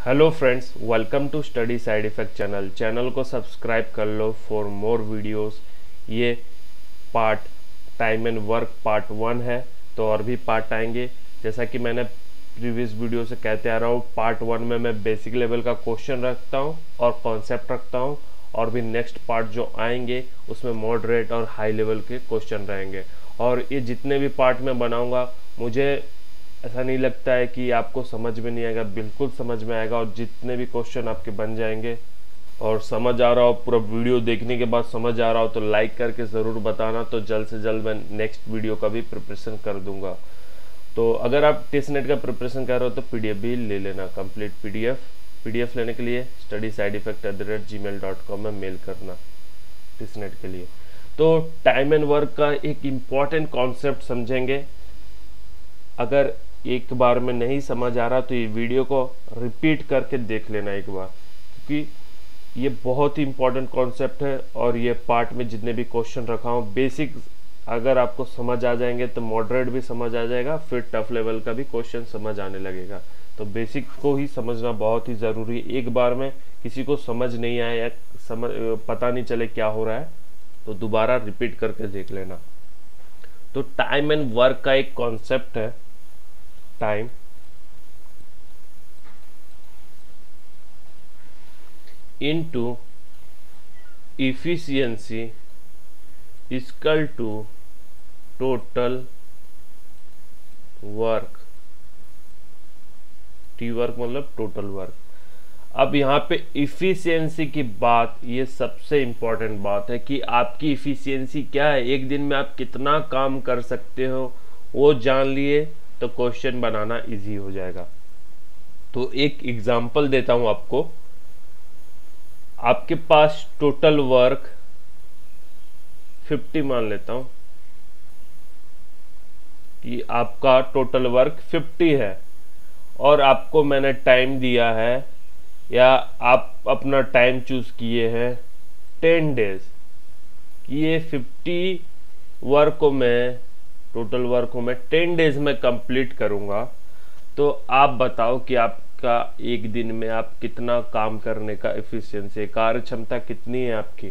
Hello friends, welcome to study side effect channel को subscribe कर लो फॉर मोर वीडियोस। ये part time and work part 1 है, तो और भी पार्ट आएंगे। जैसा कि मैंने प्रीवियस वीडियो से कहते आ रहा हूँ, पार्ट 1 में मैं बेसिक लेवल का क्वेश्चन रखता हूँ और कॉन्सेप्ट रखता हूँ, और भी नेक्स्ट पार्ट जो आएंगे उसमें मॉडरेट और हाई लेवल के क्वेश्चन रहेंगे। और ये जितने भी पार्ट मैं बनाऊँगा, मुझे ऐसा नहीं लगता है कि आपको समझ में नहीं आएगा, बिल्कुल समझ में आएगा। और जितने भी क्वेश्चन आपके बन जाएंगे और समझ आ रहा हो, पूरा वीडियो देखने के बाद समझ आ रहा हो तो लाइक करके ज़रूर बताना, तो जल्द से जल्द मैं नेक्स्ट वीडियो का भी प्रिपरेशन कर दूंगा। तो अगर आप टेस्ट नेट का प्रिपरेशन कर रहे हो तो पीडीएफ भी ले लेना, कंप्लीट पीडीएफ लेने के लिए studysidefect@gmail.com में मेल करना टेस्ट नेट के लिए। तो टाइम एंड वर्क का एक इम्पॉर्टेंट कॉन्सेप्ट समझेंगे। अगर एक बार में नहीं समझ आ रहा तो ये वीडियो को रिपीट करके देख लेना एक बार, क्योंकि ये बहुत ही इंपॉर्टेंट कॉन्सेप्ट है। और ये पार्ट में जितने भी क्वेश्चन रखा हूँ, बेसिक अगर आपको समझ आ जाएंगे तो मॉडरेट भी समझ आ जाएगा, फिर टफ लेवल का भी क्वेश्चन समझ आने लगेगा। तो बेसिक को ही समझना बहुत ही ज़रूरी है। एक बार में किसी को समझ नहीं आया या पता नहीं चले क्या हो रहा है तो दोबारा रिपीट करके देख लेना। तो टाइम एंड वर्क का एक कॉन्सेप्ट है, time into efficiency equal to total work. T work मतलब टोटल वर्क। अब यहाँ पे इफिशियंसी की बात, ये सबसे इंपॉर्टेंट बात है कि आपकी इफिशियंसी क्या है, एक दिन में आप कितना काम कर सकते हो वो जान लिए तो क्वेश्चन बनाना इजी हो जाएगा। तो एक एग्जांपल देता हूं आपको। आपके पास टोटल वर्क 50 मान लेता हूं कि आपका टोटल वर्क 50 है, और आपको मैंने टाइम दिया है या आप अपना टाइम चूज किए हैं 10 डेज कि ये 50 वर्क को मैं टोटल वर्क को मैं 10 डेज में कंप्लीट करूंगा। तो आप बताओ कि आपका एक दिन में आप कितना काम करने का एफिशिएंसी, कार्य क्षमता कितनी है आपकी।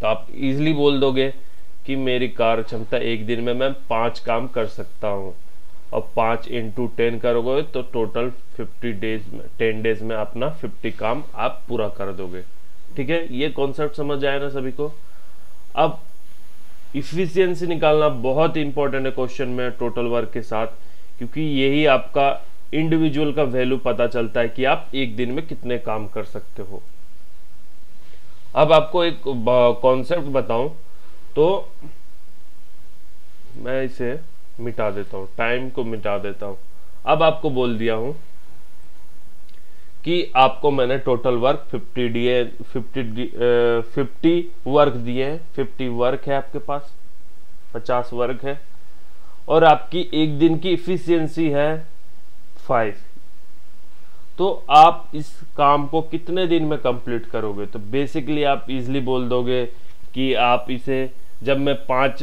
तो आप इजीली बोल दोगे कि मेरी कार्य क्षमता एक दिन में मैं 5 काम कर सकता हूं, और 5 × 10 करोगे तो टोटल 10 डेज में अपना 50 काम आप पूरा कर दोगे। ठीक है, ये कॉन्सेप्ट समझ आया ना सभी को। अब इफिशियंसी निकालना बहुत इंपॉर्टेंट है क्वेश्चन में टोटल वर्क के साथ, क्योंकि यही आपका इंडिविजुअल का वैल्यू पता चलता है कि आप एक दिन में कितने काम कर सकते हो। अब आपको एक कॉन्सेप्ट बताऊं तो मैं इसे मिटा देता हूं, टाइम को मिटा देता हूं। अब आपको बोल दिया हूं कि आपको मैंने टोटल वर्क 50 वर्क दिए हैं। 50 वर्क है आपके पास, 50 वर्क है, और आपकी एक दिन की इफिशियंसी है 5। तो आप इस काम को कितने दिन में कंप्लीट करोगे। तो बेसिकली आप इजीली बोल दोगे कि आप इसे, जब मैं 5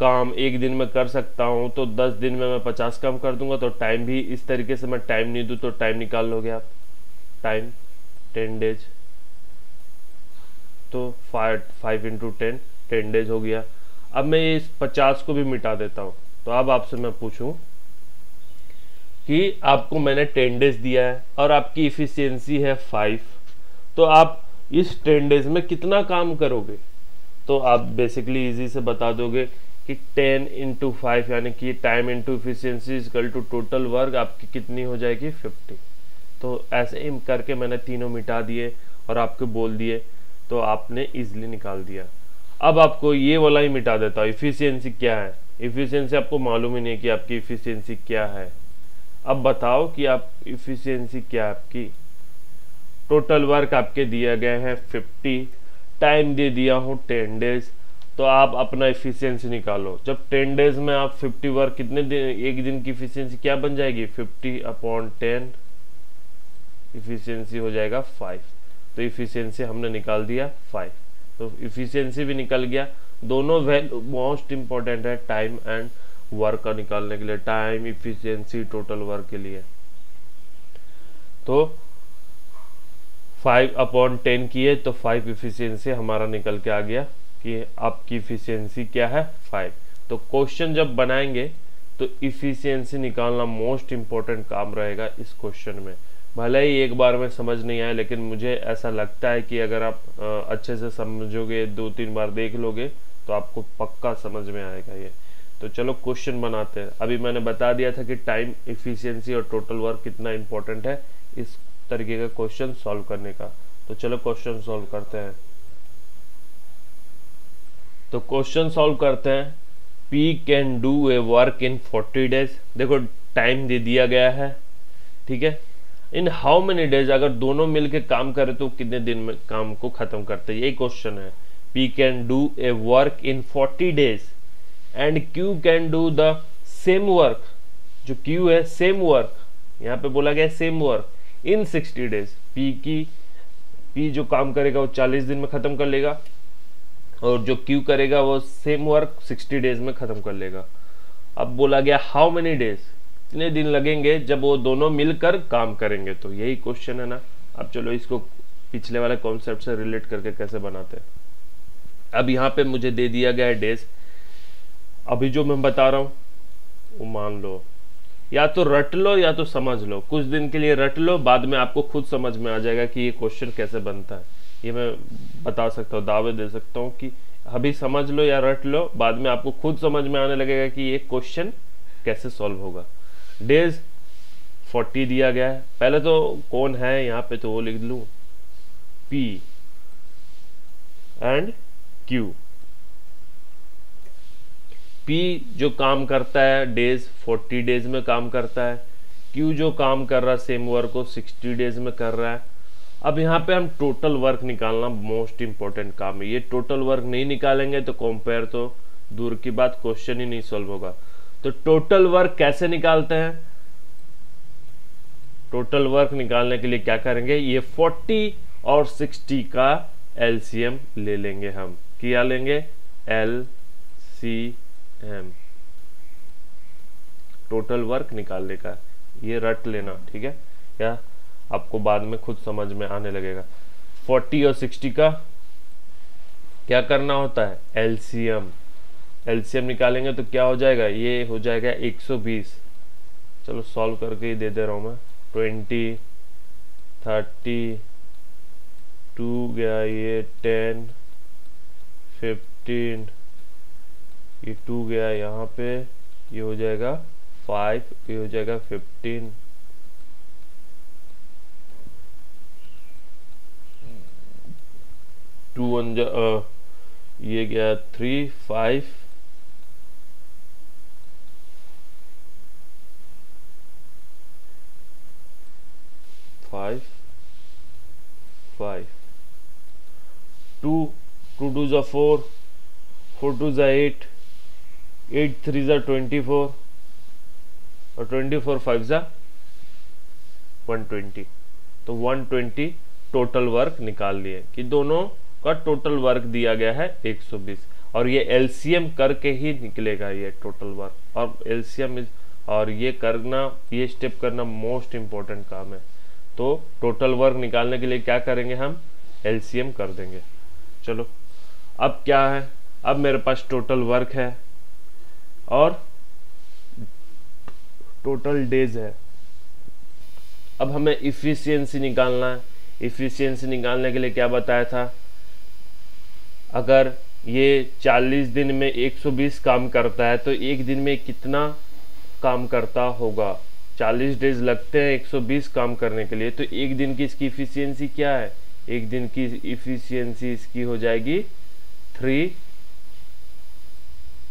काम एक दिन में कर सकता हूं तो 10 दिन में मैं 50 काम कर दूंगा। तो टाइम भी इस तरीके से मैं टाइम नहीं दूं तो टाइम निकाल लोगे आप। टाइम 10 डेज, तो 5 × 10 डेज हो गया। अब मैं इस 50 को भी मिटा देता हूं। तो अब आपसे मैं पूछूं कि आपको मैंने 10 डेज दिया है और आपकी इफिशियंसी है 5, तो आप इस 10 डेज में कितना काम करोगे। तो आप बेसिकली इजी से बता दोगे कि 10 × 5 यानी कि time into efficiency equal to total work आपकी कितनी हो जाएगी 50। तो ऐसे ही करके मैंने तीनों मिटा दिए और आपको बोल दिए, तो आपने इजीली निकाल दिया। अब आपको ये वाला ही मिटा देता हूँ, इफिशियंसी क्या है। इफिशियंसी आपको मालूम ही नहीं है कि आपकी इफिशियंसी क्या है। अब बताओ कि आप इफिशियंसी क्या है आपकी। टोटल वर्क आपके दिया गया है 50, टाइम दे दिया हूँ 10 डेज, तो आप अपना इफिशियंसी निकालो। जब 10 डेज में आप 50 वर्क, कितने दिन, एक दिन की इफिशियंसी क्या बन जाएगी 50/10, इफिशियंसी हो जाएगा 5। तो इफिशियंसी हमने निकाल दिया 5, तो इफिशियंसी भी निकल गया। दोनों वैल्यू मोस्ट इंपॉर्टेंट है टाइम एंड वर्क का निकालने के लिए, टाइम इफिशियंसी टोटल वर्क के लिए। तो 5/10 किए तो 5 इफिशियंसी हमारा निकल के आ गया कि आपकी इफिशियंसी क्या है 5। तो क्वेश्चन जब बनाएंगे तो इफिशियंसी निकालना मोस्ट इम्पोर्टेंट काम रहेगा इस क्वेश्चन में। भले ही एक बार में समझ नहीं आए, लेकिन मुझे ऐसा लगता है कि अगर आप अच्छे से समझोगे, 2-3 बार देख लोगे तो आपको पक्का समझ में आएगा ये। तो चलो क्वेश्चन बनाते हैं। अभी मैंने बता दिया था कि टाइम, इफिशियंसी और टोटल वर्क कितना इंपॉर्टेंट है इस तरीके का क्वेश्चन सॉल्व करने का। तो चलो क्वेश्चन सॉल्व करते हैं। तो क्वेश्चन सॉल्व करते हैं। P can do a work in 40 days. देखो टाइम दे दिया गया है, ठीक है। इन हाउ मेनी डेज, अगर दोनों मिलके काम करें तो कितने दिन में काम को खत्म करते हैं, यही क्वेश्चन है। P can do a work in 40 days and Q can do the same work. जो Q है सेम वर्क, यहाँ पे बोला गया same work in 60 days. P जो काम करेगा वो 40 दिन में खत्म कर लेगा और जो Q करेगा वो सेम वर्क 60 डेज में खत्म कर लेगा। अब बोला गया हाउ मेनी डेज, कितने दिन लगेंगे जब वो दोनों मिलकर काम करेंगे। तो यही क्वेश्चन है ना। अब चलो इसको पिछले वाले कॉन्सेप्ट से रिलेट करके कैसे बनाते हैं। अब यहाँ पे मुझे दे दिया गया है डेज। अभी जो मैं बता रहा हूँ वो मान लो या तो रट लो या तो समझ लो। कुछ दिन के लिए रट लो, बाद में आपको खुद समझ में आ जाएगा कि ये क्वेश्चन कैसे बनता है। ये मैं बता सकता हूँ, दावे दे सकता हूँ कि अभी समझ लो या रट लो, बाद में आपको खुद समझ में आने लगेगा कि ये क्वेश्चन कैसे सॉल्व होगा। डेज 40 दिया गया है। पहले तो कौन है यहाँ पे, तो वो लिख लूं P एंड Q। P जो काम करता है डेज 40 डेज में काम करता है, Q जो काम कर रहा है सेम वर्क को 60 डेज में कर रहा है। अब यहाँ पे हम टोटल वर्क निकालना मोस्ट इंपॉर्टेंट काम है। ये टोटल वर्क नहीं निकालेंगे तो कंपेयर तो दूर की बात, क्वेश्चन ही नहीं सॉल्व होगा। तो टोटल वर्क कैसे निकालते हैं? टोटल वर्क निकालने के लिए क्या करेंगे, ये 40 और 60 का एलसीएम ले लेंगे हम। क्या लेंगे? एलसीएम, टोटल वर्क निकालने का। ये रट लेना, ठीक है, या आपको बाद में खुद समझ में आने लगेगा। 40 और 60 का क्या करना होता है? एलसीएम। एलसीएम निकालेंगे तो क्या हो जाएगा? ये हो जाएगा 120। चलो सॉल्व करके ही दे रहा हूं मैं। 20, 30, 2 गया, ये 10, 15, ये 2 गया यहाँ पे, ये हो जाएगा 5, ये हो जाएगा 15, 2 ये गया 3, 5, 5, 5, 2 2s are 4, 4 2s are 8, 8 3s are 24 और 24 5s are 120। तो 120 टोटल वर्क निकाल लिए कि दोनों का टोटल वर्क दिया गया है 120, और ये एलसीएम करके ही निकलेगा ये टोटल वर्क। और एलसीएम और ये करना, ये स्टेप करना मोस्ट इंपॉर्टेंट काम है। तो टोटल वर्क निकालने के लिए क्या करेंगे हम? एलसीएम कर देंगे। चलो अब क्या है, अब मेरे पास टोटल वर्क है और टोटल डेज है। अब हमें इफिशियंसी निकालना है। इफिशियंसी निकालने के लिए क्या बताया था? अगर ये 40 दिन में 120 काम करता है तो एक दिन में कितना काम करता होगा? 40 डेज लगते हैं 120 काम करने के लिए, तो एक दिन की इसकी इफिशियंसी क्या है? एक दिन की इफिशियंसी इसकी हो जाएगी 3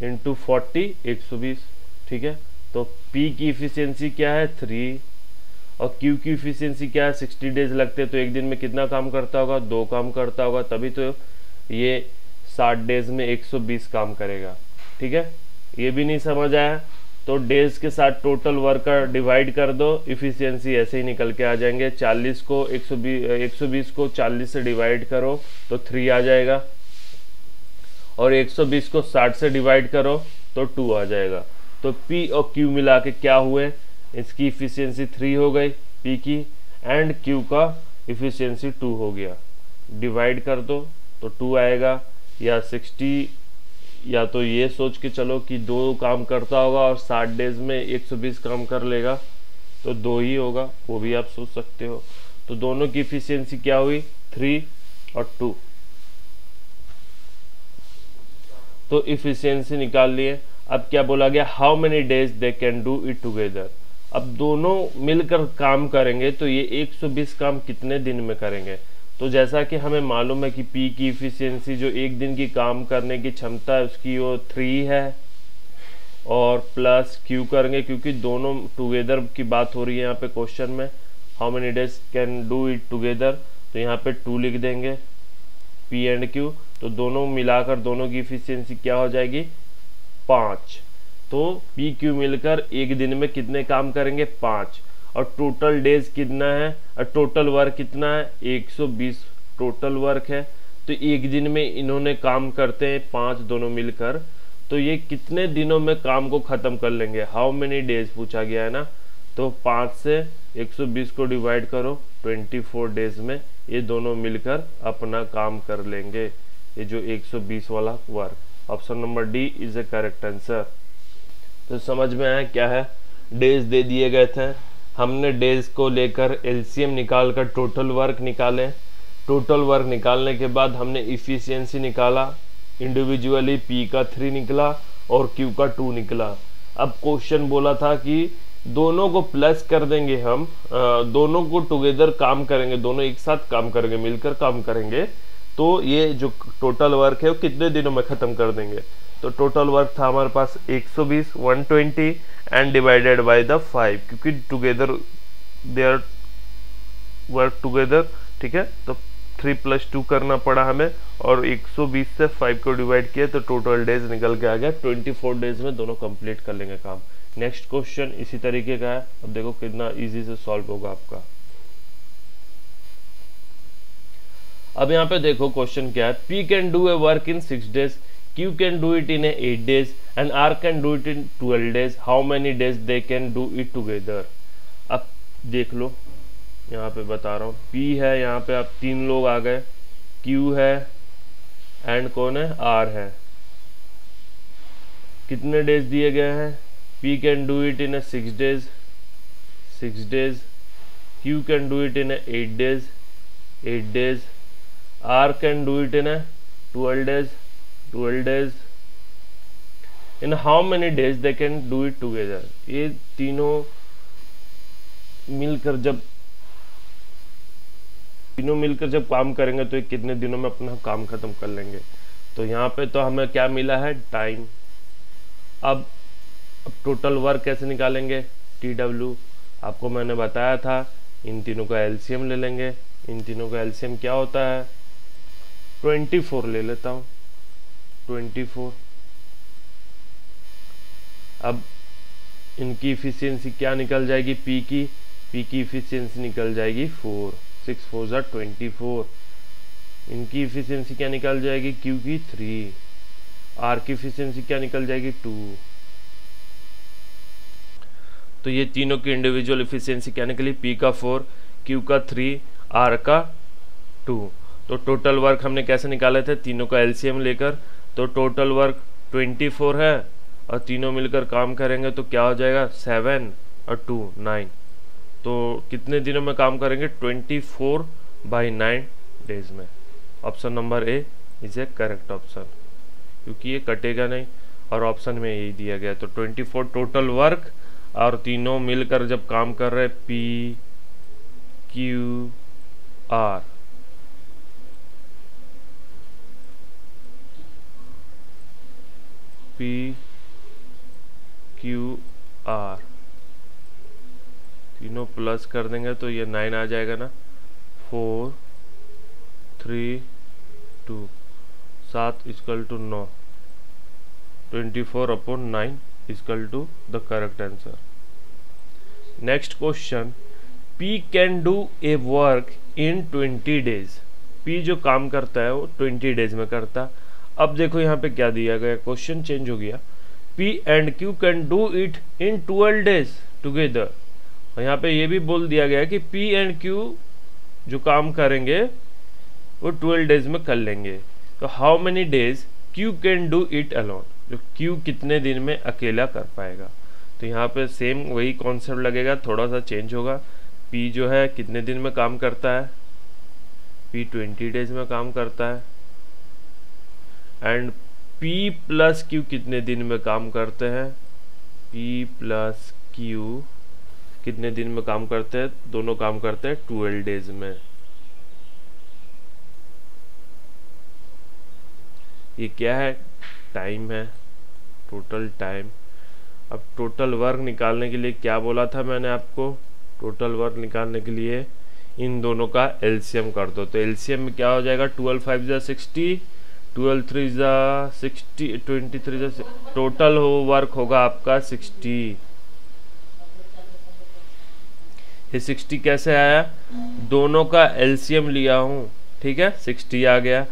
× 40, 120, ठीक है। तो P की इफिशियंसी क्या है? 3, और Q की इफिशियंसी क्या है? 60 डेज लगते हैं, तो एक दिन में कितना काम करता होगा? 2 काम करता होगा, तभी तो ये 60 डेज में 120 काम करेगा, ठीक है। ये भी नहीं समझ आया तो डेज के साथ टोटल वर्क का डिवाइड कर दो, इफिशियंसी ऐसे ही निकल के आ जाएंगे। 40 को 120 को 40 से डिवाइड करो तो 3 आ जाएगा, और 120 को 60 से डिवाइड करो तो 2 आ जाएगा। तो P और Q मिला के क्या हुए? इसकी इफिशियंसी 3 हो गई P की, एंड Q का इफिशियंसी 2 हो गया। डिवाइड कर दो तो 2 आएगा, या 60, या तो ये सोच के चलो कि 2 काम करता होगा और 60 डेज में 120 काम कर लेगा, तो 2 ही होगा, वो भी आप सोच सकते हो। तो दोनों की इफिशियंसी क्या हुई, 3 और 2। तो इफिशियंसी निकाल लिए। अब क्या बोला गया, how many days they can do it together. अब दोनों मिलकर काम करेंगे तो ये 120 काम कितने दिन में करेंगे। तो जैसा कि हमें मालूम है कि P की इफिशियंसी जो एक दिन की काम करने की क्षमता है उसकी वो 3 है, और प्लस Q करेंगे क्योंकि दोनों टुगेदर की बात हो रही है यहाँ पे क्वेश्चन में, how many days can do it together, तो यहाँ पे 2 लिख देंगे P एंड Q। तो दोनों मिलाकर दोनों की इफिशियंसी क्या हो जाएगी, 5। तो P Q मिलकर एक दिन में कितने काम करेंगे, 5। और टोटल डेज कितना है, और टोटल वर्क कितना है, 120 टोटल वर्क है। तो एक दिन में इन्होंने काम करते हैं 5 दोनों मिलकर, तो ये कितने दिनों में काम को खत्म कर लेंगे, हाउ मेनी डेज पूछा गया है ना। तो 5 से 120 को डिवाइड करो, 24 डेज में ये दोनों मिलकर अपना काम कर लेंगे, ये जो 120 वाला work. Option number D is a correct answer. तो समझ में आया क्या है, डेज दे दिए गए थे, हमने डेज को लेकर एलसीएम निकाल कर टोटल वर्क निकाले। टोटल वर्क निकालने के बाद हमने इफिशियंसी निकाला, इंडिविजुअली P का 3 निकला और Q का 2 निकला। अब क्वेश्चन बोला था कि दोनों को प्लस कर देंगे, हम दोनों को टुगेदर काम करेंगे, दोनों एक साथ काम करेंगे, मिलकर काम करेंगे, तो ये जो टोटल वर्क है वो कितने दिनों में खत्म कर देंगे। तो टोटल वर्क था हमारे पास 120, 120 एंड डिवाइडेड बाय द 5, क्योंकि together they are work together, ठीक है। तो 3 + 2 करना पड़ा हमें, और 120 से 5 को डिवाइड किया तो टोटल डेज निकल के आ गया। 24 डेज में दोनों कंप्लीट कर लेंगे काम। नेक्स्ट क्वेश्चन इसी तरीके का है, अब देखो कितना इजी से सॉल्व होगा आपका। अब यहाँ पे देखो क्वेश्चन क्या है, P can do a work in 6 days, Q can do it in 8 days and R can do it in 12 days, how many days they can do it together. अब देख लो यहाँ पे बता रहा हूँ, P है, यहाँ पे आप 3 लोग आ गए, Q है एंड कौन है, R है। कितने डेज दिए गए हैं, P can do it in 6 days, 6 days, Q can do it in 8 days, 8 days, R can do it in 12 days, 12 days. In how many days they can do it together? ये तीनों मिलकर जब काम करेंगे तो ये कितने दिनों में अपना काम खत्म कर लेंगे। तो यहाँ पे तो हमें क्या मिला है, टाइम। अब टोटल वर्क कैसे निकालेंगे, TW आपको मैंने बताया था, इन तीनों का एलसीएम ले लेंगे। इन तीनों का एलसीएम क्या होता है, 24 ले लेता हूं, 24। अब इनकी इफिशियंसी क्या निकल जाएगी, P की इफिशियंसी निकल जाएगी 4, 6 4 जा 24। इनकी इफिशियंसी क्या निकल जाएगी, Q की 3, R की इफिशियंसी क्या निकल जाएगी 2। तो ये तीनों की इंडिविजुअल इफिशियंसी क्या निकली, P का 4, Q का 3, R का 2। तो टोटल वर्क हमने कैसे निकाले थे, तीनों का एलसीएम लेकर। तो टोटल वर्क 24 है और तीनों मिलकर काम करेंगे तो क्या हो जाएगा, 7 और 2 9। तो कितने दिनों में काम करेंगे, 24/9 डेज में। Option number A is a correct option, क्योंकि ये कटेगा नहीं और ऑप्शन में यही दिया गया। तो 24 टोटल वर्क, और तीनों मिलकर जब काम कर रहे P Q R, P Q R, तीनों प्लस कर देंगे तो ये 9 आ जाएगा ना, 4 3 2 7 equal to 9, 24/9 equal to the correct answer. Next question, P can do a work in 20 days. P जो काम करता है वो 20 डेज में करता है। अब देखो यहाँ पे क्या दिया गया, क्वेश्चन चेंज हो गया, P and Q can do it in 12 days together. और यहाँ पे ये भी बोल दिया गया कि P एंड Q जो काम करेंगे वो 12 डेज में कर लेंगे। तो how many days Q can do it alone, जो क्यू कितने दिन में अकेला कर पाएगा। तो यहाँ पे सेम वही कॉन्सेप्ट लगेगा, थोड़ा सा चेंज होगा। पी जो है कितने दिन में काम करता है, पी 20 डेज में काम करता है। एंड पी प्लस क्यू कितने दिन में काम करते हैं, पी प्लस क्यू कितने दिन में काम करते हैं, दोनों काम करते हैं 12 डेज में। ये क्या है, टाइम है, टोटल टाइम। अब टोटल वर्क निकालने के लिए क्या बोला था मैंने आपको, टोटल वर्क निकालने के लिए इन दोनों का एलसीएम कर दो। तो एलसीएम में क्या हो जाएगा, 12 5 जा 60, 12 3 जा 60, 23 जा, टोटल हो वर्क होगा आपका 60। ये 60 कैसे आया, दोनों का एलसीएम लिया हूँ, ठीक है, 60 आ गया।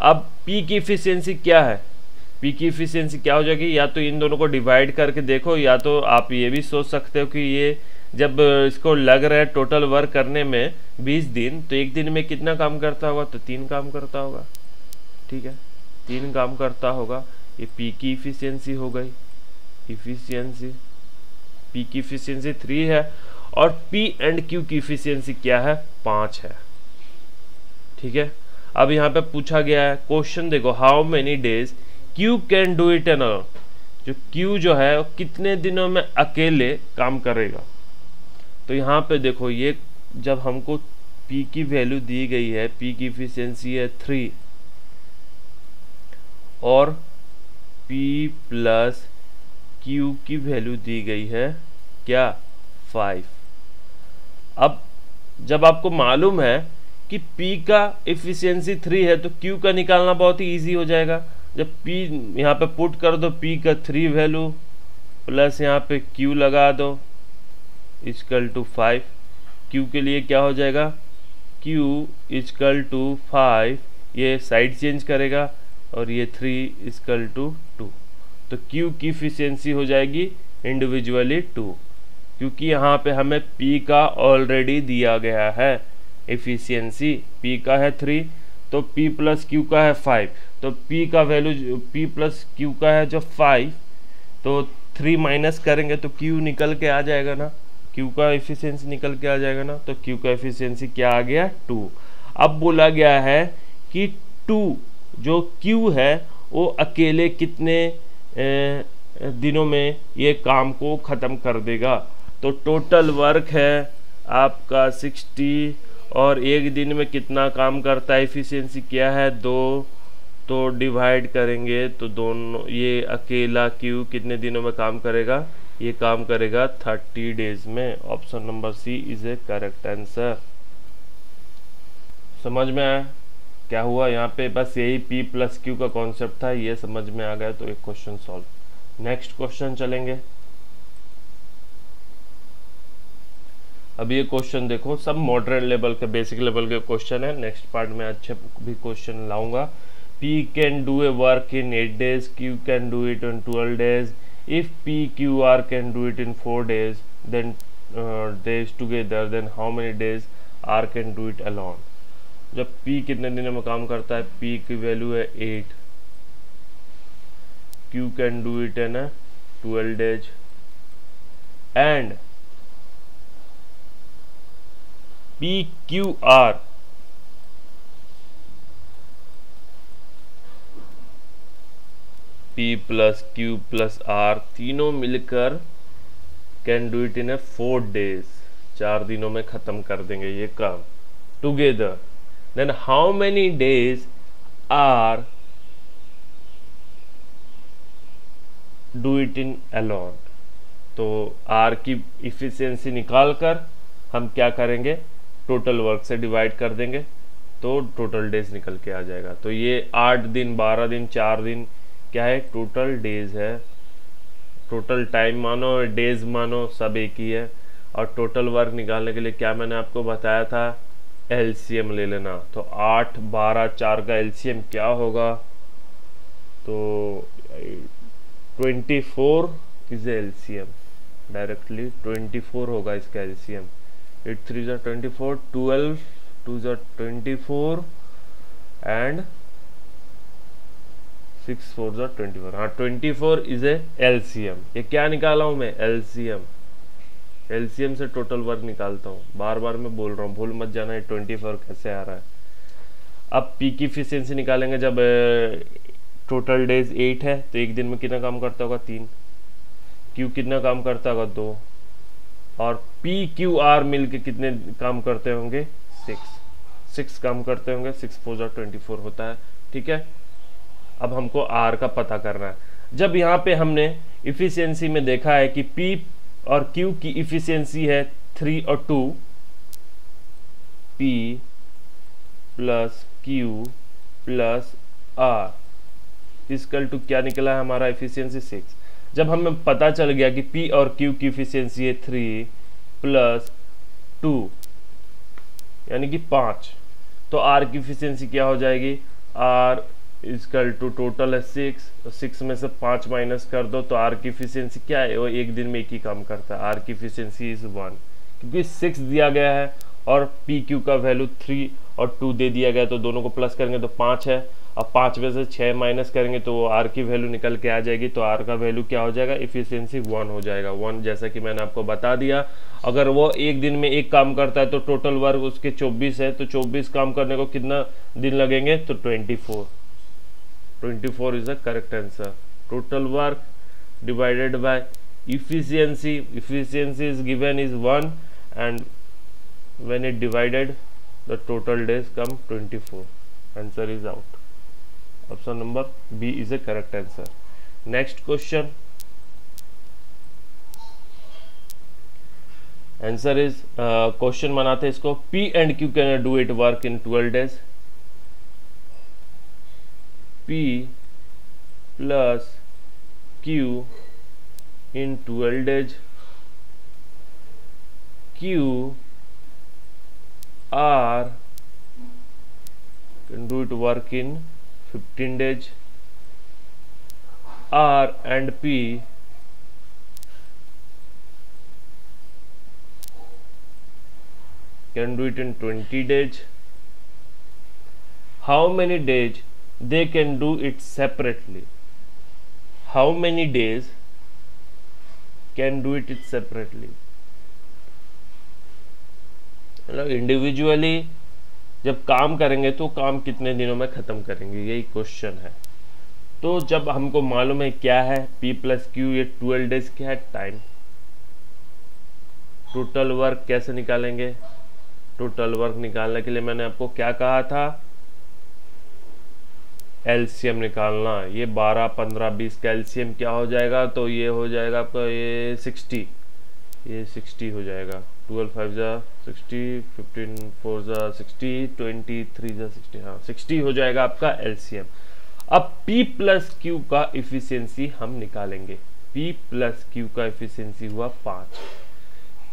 अब P की इफिशियंसी क्या है, P की इफिशियंसी क्या हो जाएगी, या तो इन दोनों को डिवाइड करके देखो, या तो आप ये भी सोच सकते हो कि ये जब इसको लग रहा है टोटल वर्क करने में 20 दिन, तो एक दिन में कितना काम करता होगा, तो 3 काम करता होगा, ठीक है, 3 काम करता होगा। ये P की इफिशियंसी हो गई, इफिशियंसी P की इफिशियंसी 3 है, और P एंड Q की इफिशियंसी क्या है, 5 है, ठीक है। अब यहाँ पे पूछा गया है क्वेश्चन, देखो how many days Q can do it an alone, जो Q जो है वो कितने दिनों में अकेले काम करेगा। तो यहाँ पे देखो, ये जब हमको P की वैल्यू दी गई है, P की इफिशियंसी है 3 और P प्लस Q की वैल्यू दी गई है क्या, 5। अब जब आपको मालूम है कि P का इफिशियंसी 3 है, तो Q का निकालना बहुत ही इजी हो जाएगा। जब P यहाँ पे पुट कर दो, P का 3 वैल्यू प्लस यहाँ पे Q लगा दो इक्वल टू 5। Q के लिए क्या हो जाएगा, Q इक्वल टू 5, ये साइड चेंज करेगा, और ये 3 इक्वल टू 2। तो Q की इफिशियंसी हो जाएगी इंडिविजुअली 2, क्योंकि यहाँ पे हमें P का ऑलरेडी दिया गया है एफिशिएंसी। P का है 3, तो P प्लस Q का है 5, तो P का वैल्यू P प्लस Q का है जो 5, तो 3 माइनस करेंगे तो Q निकल के आ जाएगा ना, Q का एफिशिएंसी निकल के आ जाएगा ना। तो Q का एफिशिएंसी क्या आ गया, 2। अब बोला गया है कि 2 जो Q है वो अकेले कितने दिनों में ये काम को ख़त्म कर देगा। तो टोटल वर्क है आपका 60, और एक दिन में कितना काम करता है, एफिशिएंसी क्या है 2, तो डिवाइड करेंगे तो दोनों, ये अकेला Q कितने दिनों में काम करेगा, ये काम करेगा 30 डेज में। Option number C is a correct answer. समझ में आया क्या हुआ यहाँ पे, बस यही P प्लस Q का कॉन्सेप्ट था, ये समझ में आ गया तो एक क्वेश्चन सॉल्व। नेक्स्ट क्वेश्चन चलेंगे। अब ये क्वेश्चन देखो, सब मॉडरेट लेवल के, बेसिक लेवल के क्वेश्चन है। नेक्स्ट पार्ट में अच्छे भी क्वेश्चन लाऊंगा। P can do a work in 8 days, Q can do it in 12 days. If P, Q, R can do it in 4 days, then days together, then how many days R can do it alone? जब P कितने दिनों में काम करता है, P की value है 8, Q can do it in 12 days, and P, Q, R P plus Q plus R तीनों मिलकर can do it in 4 days, 4 दिनों में खत्म कर देंगे ये काम together. Then how many days are do it in alone. तो R की इफिशियंसी निकाल कर हम क्या करेंगे, टोटल वर्क से डिवाइड कर देंगे तो टोटल डेज निकल के आ जाएगा। तो ये 8 दिन, 12 दिन, 4 दिन क्या है, टोटल डेज है। टोटल टाइम मानो, डेज मानो, सब एक ही है। और टोटल वर्क निकालने के लिए क्या मैंने आपको बताया था, एलसीएम ले लेना। तो 8, 12, 4 का एलसीएम क्या होगा, तो 24 इज एलसीएम, डायरेक्टली 24 होगा इसका एलसीएम। 8 3 24, 12 2 ज़ा 24 एंड 6 4 ज़ा 24। हाँ 24 इज ए एलसीएम। ये क्या निकाला हूं मैं? एलसीएम। एलसीएम से टोटल वर्क निकालता हूँ। बार बार मैं बोल रहा हूँ, भूल मत जाना है 24 कैसे आ रहा है। अब पी की इफिशियंसी निकालेंगे। जब टोटल डेज 8 है तो एक दिन में कितना काम करता होगा? 3। क्यू कितना काम करता होगा? 2। और पी क्यू आर मिलके कितने काम करते होंगे? 6 काम करते होंगे। 6 4 ज़ा 24 होता है। ठीक है, अब हमको आर का पता करना है। जब यहाँ पे हमने इफिशियंसी में देखा है कि पी और क्यू की इफिशियंसी है 3 और 2, P plus Q plus R equal to क्या निकला है हमारा? इफिशियंसी 6। जब हमें पता चल गया कि P और Q की इफिशियंसी है 3 प्लस 2 यानी कि 5, तो R की इफिशियंसी क्या हो जाएगी? R इक्वल टू टोटल है 6, तो 6 में से 5 माइनस कर दो तो R की इफिशियंसी क्या है? वो एक दिन में एक ही काम करता है। R की इफिशियंसी इज 1, क्योंकि 6 दिया गया है और PQ का वैल्यू 3 और 2 दे दिया गया, तो दोनों को प्लस करेंगे तो 5 है। अब 5 में से 6 माइनस करेंगे तो वो R की वैल्यू निकल के आ जाएगी। तो R का वैल्यू क्या हो जाएगा? इफिशियंसी 1 हो जाएगा। 1 जैसा कि मैंने आपको बता दिया। अगर वो एक दिन में एक काम करता है तो टोटल वर्क उसके 24 है, तो 24 काम करने को कितना दिन लगेंगे? तो 24। 24 is the correct answer. Total work divided by efficiency is given is 1 and when it divided the total days come 24. Answer is out. Option number B is a correct answer. Next question. Answer is question बनाते हैं इसको। P and Q can do it work in 12 days. P plus Q in 12 days. Q R can do it work in 15 days. R and P can do it in 20 days. How many days they can do it separately? How many days can do it separately? मतलब individually जब काम करेंगे तो काम कितने दिनों में खत्म करेंगे, यही क्वेश्चन है। तो जब हमको मालूम है क्या है P प्लस Q, ये 12 डेज क्या है? टाइम। टोटल वर्क कैसे निकालेंगे? टोटल वर्क निकालने के लिए मैंने आपको क्या कहा था? एलसीएम निकालना। ये 12 15 20 का एलसीएम क्या हो जाएगा? तो ये हो जाएगा आपका ये 60, ये 60 हो जाएगा। 12 5 जा 60, 15 4 जा 60, 20 3 जा 60, हाँ 60 हो जाएगा आपका एलसीएम। अब P प्लस Q का इफिशियंसी हम निकालेंगे। P प्लस Q का इफिशियंसी हुआ 5,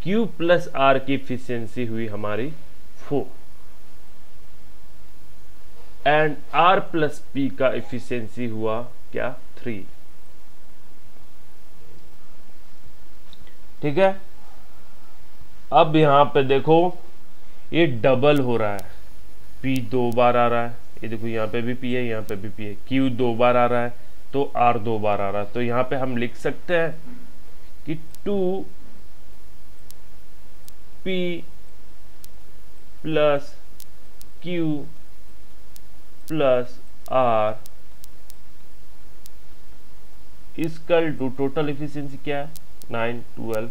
Q प्लस R की इफिशियंसी हुई हमारी 4 एंड R प्लस P का इफिशियंसी हुआ क्या? 3। ठीक है, अब यहां पे देखो ये डबल हो रहा है। P 2 बार आ रहा है, ये देखो यहाँ पे भी P है, यहाँ पे भी P है। Q 2 बार आ रहा है तो R 2 बार आ रहा है। तो यहाँ पे हम लिख सकते हैं कि 2P plus Q plus R equal to total efficiency क्या है? 9 12।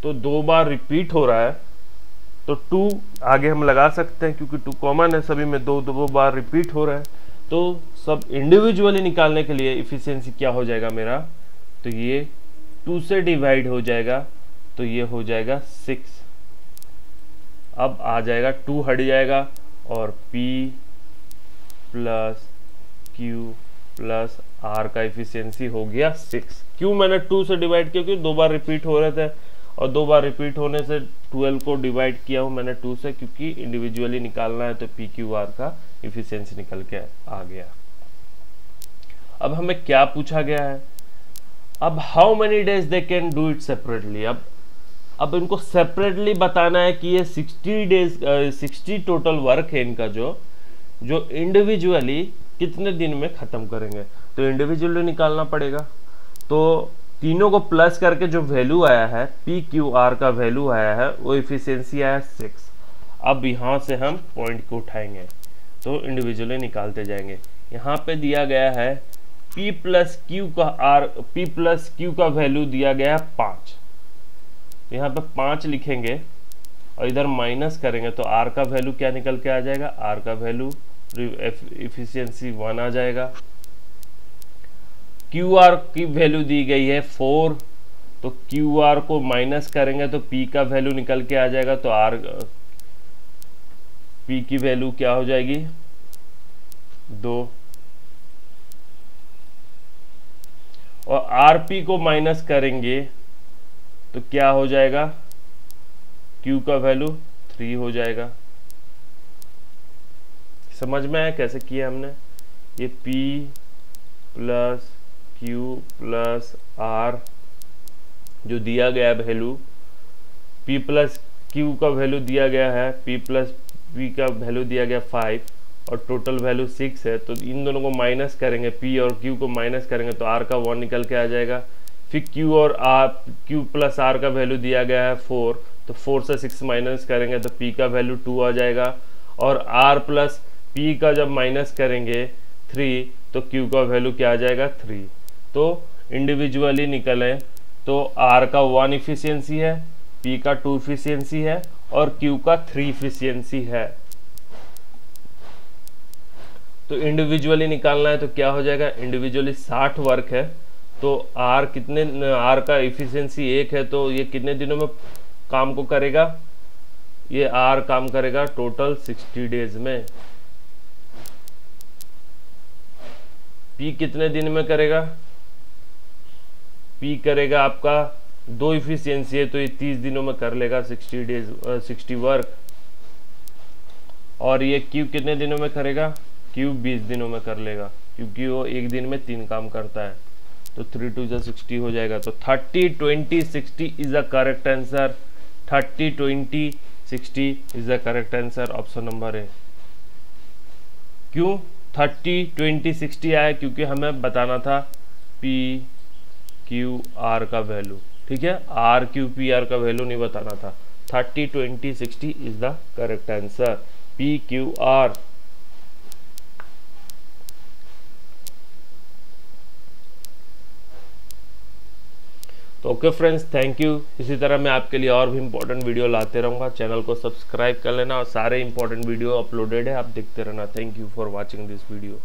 तो 2 बार रिपीट हो रहा है तो 2 आगे हम लगा सकते हैं क्योंकि 2 कॉमन है सभी में। 2 बार रिपीट हो रहा है तो सब इंडिविजुअली निकालने के लिए इफिशियंसी क्या हो जाएगा मेरा? तो ये 2 से डिवाइड हो जाएगा तो ये हो जाएगा 6। अब आ जाएगा 2 हट जाएगा और P plus Q plus R का इफिशियंसी हो गया 6। क्यों मैंने 2 से डिवाइड किया? क्योंकि 2 बार रिपीट हो रहे थे और 2 बार रिपीट होने से 12 को डिवाइड किया हूं मैंने 2 से, क्योंकि इंडिविजुअली निकालना है। तो PQR का इफिशियंसी निकल के आ गया। अब हमें क्या पूछा गया है? अब how many days they can do it separately. अब अब इनको सेपरेटली बताना है कि ये 60 डेज 60 टोटल वर्क है इनका, जो इंडिविजुअली कितने दिन में ख़त्म करेंगे। तो इंडिविजुअली निकालना पड़ेगा। तो तीनों को प्लस करके जो वैल्यू आया है, पी क्यू आर का वैल्यू आया है, वो इफिशियंसी आया 6। अब यहाँ से हम पॉइंट को उठाएंगे तो इंडिविजुअली निकालते जाएंगे। यहाँ पे दिया गया है P प्लस क्यू का वैल्यू दिया गया है 5। यहाँ पे 5 लिखेंगे और इधर माइनस करेंगे तो R का वैल्यू क्या निकल के आ जाएगा, R का वैल्यू इफिशियंसी 1 आ जाएगा। QR की वैल्यू दी गई है 4, तो QR को माइनस करेंगे तो P का वैल्यू निकल के आ जाएगा, तो P की वैल्यू क्या हो जाएगी 2, और RP को माइनस करेंगे तो क्या हो जाएगा, Q का वैल्यू 3 हो जाएगा। समझ में आया कैसे किया हमने? ये P plus Q plus R जो दिया गया वैल्यू, P प्लस Q का वैल्यू दिया गया है, P प्लस P का वैल्यू दिया गया 5 और टोटल वैल्यू 6 है। तो इन दोनों को माइनस करेंगे, P और Q को माइनस करेंगे तो R का 1 निकल के आ जाएगा। फिर Q प्लस R का वैल्यू दिया गया है 4, तो 4 से 6 माइनस करेंगे तो P का वैल्यू 2 आ जाएगा। और R प्लस P का जब माइनस करेंगे 3 तो Q का वैल्यू क्या आ जाएगा 3। तो इंडिविजुअली निकले तो R का 1 इफिशियंसी है, P का 2 इफिशियंसी है और Q का 3 इफिशियंसी है। तो इंडिविजुअली निकालना है तो क्या हो जाएगा, इंडिविजुअली 60 वर्क है तो R का इफिशियंसी 1 है, तो ये कितने दिनों में काम को करेगा, ये R काम करेगा टोटल 60 डेज में। P कितने दिन में करेगा, P करेगा आपका 2 इफिशियंसी है तो ये 30 दिनों में कर लेगा 60 वर्क। और ये Q कितने दिनों में करेगा, Q 20 दिनों में कर लेगा, क्योंकि वो एक दिन में 3 काम करता है। तो 3 2 60 हो जाएगा। तो 30 20 60 is the correct answer. 30 20 60 is the correct answer, option number है। क्यों 30 20 60 आया, क्योंकि हमें बताना था P Q R का वैल्यू, ठीक है, R Q P R का वैल्यू नहीं बताना था। 30 20 60 is the correct answer, P Q R। तो ओके फ्रेंड्स, थैंक यू। इसी तरह मैं आपके लिए और भी इंपॉर्टेंट वीडियो लाते रहूँगा। चैनल को सब्सक्राइब कर लेना और सारे इंपॉर्टेंट वीडियो अपलोडेड है, आप देखते रहना। Thank you for watching this video.